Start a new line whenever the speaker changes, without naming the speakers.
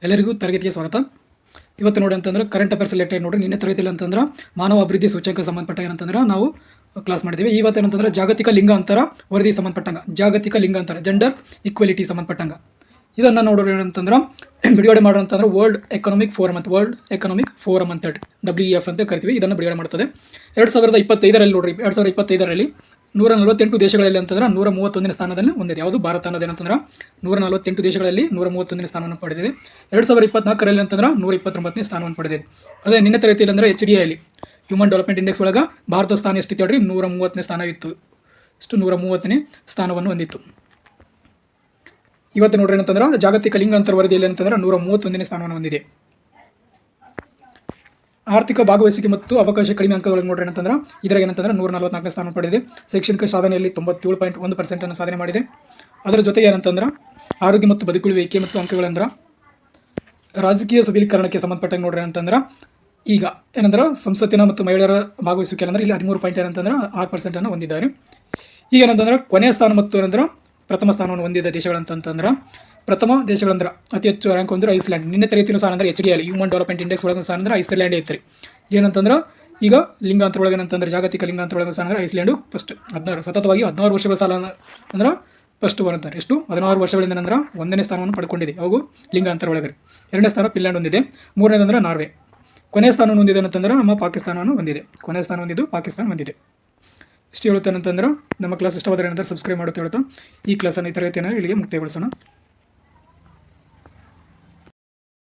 ಎಲ್ಲರಿಗೂ ತರಗತಿಗೆ ಸ್ವಾಗತ. ಇವತ್ತು ನೋಡಿ ಅಂತಂದ್ರೆ ಕರೆಂಟ್ ಅಫೇರ್ಸ್ ರಿಲೇಟೆಡ್ ನೋಡ್ರಿ. ನಿನ್ನೆ ತರಗತಿಯಲ್ಲಿ ಅಂತಂದ್ರೆ ಮಾನವ ಅಭಿವೃದ್ಧಿ ಸೂಚ್ಯಂಕ ಸಂಬಂಧಪಟ್ಟ ಏನಂತಂದ್ರೆ ನಾವು ಕ್ಲಾಸ್ ಮಾಡಿದ್ದೀವಿ. ಇವತ್ತೇನಂತಂದ್ರೆ ಜಾಗತಿಕ ಲಿಂಗಾಂತರ ವರದಿ ಸಂಬಂಧಪಟ್ಟಂಗೆ, ಜಾಗತಿಕ ಲಿಂಗಾಂತರ ಜೆಂಡರ್ ಈಕ್ವಾಲಿಟಿ ಸಂಬಂಧಪಟ್ಟಂಗೆ ಇದನ್ನು ನೋಡೋರು ಏನಂತಂದ್ರೆ ಬಿಡುಗಡೆ ಮಾಡೋಂತಂದ್ರೆ ವರ್ಲ್ಡ್ ಎಕನಾಮಿಕ್ ಫೋರಮ್ ಅಂತೇಳಿ WEF ಅಂತ ಕರಿತೀವಿ. ಇದನ್ನು ಬಿಡುಗಡೆ ಮಾಡ್ತದೆ 2025ರಲ್ಲಿ ನೋಡ್ರಿ. 2025ರಲ್ಲಿ 148 ದೇಶಗಳಲ್ಲಿ ಅಂತಂದ್ರೆ 131ನೇ ಸ್ಥಾನದಲ್ಲಿ ಹೊಂದಿದೆ. ಯಾವುದು ಭಾರತ ಅನ್ನೋದು ಏನಂತಂದ್ರೆ 148 ದೇಶಗಳಲ್ಲಿ 131ನೇ ಸ್ಥಾನವನ್ನು ಪಡೆದಿದೆ. 2024ರಲ್ಲಿ ಅಂತಂದ್ರೆ 129ನೇ ಸ್ಥಾನವನ್ನು ಪಡೆದಿದೆ. ಅದೇ ನಿನ್ನೆ ತರಗತಿಯಲ್ಲಿ ಅಂದರೆ HDIಯಲ್ಲಿ ಹ್ಯೂಮನ್ ಡೆವಲಪ್ಮೆಂಟ್ ಇಂಡೆಕ್ಸ್ ಒಳಗೆ ಭಾರತ ಸ್ಥಾನ ಎಷ್ಟಿತ್ತು ಹೇಳ್ರಿ? 130ನೇ ಸ್ಥಾನವಿತ್ತು. 130ನೇ ಸ್ಥಾನವನ್ನು ಹೊಂದಿತ್ತು. ಇವತ್ತು ನೋಡ್ರಿ ಏನಂತಂದ್ರೆ ಜಾಗತಿಕ ಲಿಂಗಾಂತರ ವರದಿಯಲ್ಲಿ ಏನಂತಂದ್ರೆ 131ನೇ ಸ್ಥಾನವನ್ನು ಹೊಂದಿದೆ. ಆರ್ಥಿಕ ಭಾಗವಹಿಸುವಿಕೆ ಮತ್ತು ಅವಕಾಶ ಕಡಿಮೆ ಅಂಕದೊಳಗೆ ನೋಡ್ರಿ ಏನಂತಂದ್ರೆ ಇದರಾಗ ಏನಂತಂದ್ರೆ 144ನೇ ಸ್ಥಾನ ಪಡೆದಿದೆ. ಶೈಕ್ಷಣಿಕ ಸಾಧನೆಯಲ್ಲಿ 97.1% ಸಾಧನೆ ಮಾಡಿದೆ. ಅದರ ಜೊತೆಗೆ ಏನಂತಂದ್ರೆ ಆರೋಗ್ಯ ಮತ್ತು ಬದುಕುಳಿಯುವಿಕೆ ಮತ್ತು ಅಂಕಗಳಂದ್ರೆ ರಾಜಕೀಯ ಸಬಲೀಕರಣಕ್ಕೆ ಸಂಬಂಧಪಟ್ಟಾಗ ನೋಡ್ರಿ ಏನಂತಂದ್ರೆ ಈಗ ಏನಂದ್ರೆ ಸಂಸತ್ತಿನ ಮತ್ತು ಮಹಿಳೆಯರ ಭಾಗವಹಿಸುವಿಕೆ ಅಂದ್ರೆ ಇಲ್ಲಿ 13 ಪಾಯಿಂಟ್ ಏನಂತಂದ್ರೆ 6% ಹೊಂದಿದ್ದಾರೆ. ಈಗ ಏನಂತಂದ್ರೆ ಕೊನೆಯ ಸ್ಥಾನ ಮತ್ತು ಏನಂದ್ರೆ ಪ್ರಥಮ ಸ್ಥಾನವನ್ನು ಹೊಂದಿದ ದೇಶಗಳಂತಂದ್ರೆ ಪ್ರಥಮ ದೇಶಗಳಂದ್ರೆ ಅತಿ ಹೆಚ್ಚು ರ್ಯಾಂಕ್ ಹೊಂದಿರೋ ಐಸ್ಲ್ಯಾಂಡ್. ನಿನ್ನೆ ತರಗತಿನೂ ಸಹ ಅಂದ್ರೆ HDI ಹ್ಯೂಮನ್ ಡೆವಲಪ್ಮೆಂಟ್ ಇಂಡೆಕ್ಸ್ ಒಳಗೂ ಸಹ ಅಂದ್ರೆ ಐಸ್ಲ್ಯಾಂಡ್ ಐತ್ರಿ. ಏನಂತಂದ್ರೆ ಈಗ ಲಿಂಗಾಂತರ ಒಳಗೆ ಏನಂತಂದ್ರೆ ಜಾಗತಿಕ ಲಿಂಗಾಂತರ ಒಳಗೂ ಸಹ ಅಂದ್ರೆ ಐಸ್ಲ್ಯಾಂಡು ಫಸ್ಟ್ 16 ವರ್ಷಗಳ ಸಾಲ ಅಂದ್ರೆ ಫಸ್ಟ್ ಬರುತ್ತಾರೆ. ಎಷ್ಟು 16 ವರ್ಷಗಳಿಂದ ಅಂದ್ರೆ 1ನೇ ಸ್ಥಾನವನ್ನು ಪಡ್ಕೊಂಡಿದೆ. ಅವು ಲಿಂಗಾಂತರ ಒಳಗೆ. 2ನೇ ಸ್ಥಾನ ಫಿನ್ಲ್ಯಾಂಡ್ ಹೊಂದಿದೆ. 3ನೇದಂದ್ರೆ ನಾರ್ವೆ. ಕೊನೆಯ ಸ್ಥಾನವನ್ನು ಹೊಂದಿದೆ ಅಂತಂದ್ರೆ ನಮ್ಮ ಪಾಕಿಸ್ತಾನವನ್ನು ಹೊಂದಿದೆ. ಕೊನೆಯ ಸ್ಥಾನ ಹೊಂದಿದ್ದು ಪಾಕಿಸ್ತಾನ ಹೊಂದಿದೆ. ಇಷ್ಟು ಹೇಳುತ್ತೇನೆ ಅಂತಂದ್ರೆ ನಮ್ಮ ಕ್ಲಾಸ್ ಇಷ್ಟವಾದರೆ ಏನಂದ್ರೆ ಸಬ್ಸ್ಕ್ರೈಬ್ ಮಾಡುತ್ತೆ ಹೇಳ್ತಾ ಈ ಕ್ಲಾಸನ್ನು ಈ ತರಗತಿಯನ್ನು ಇಲ್ಲಿಗೆ ಮುಕ್ತಾಯಗೊಳಿಸೋಣ.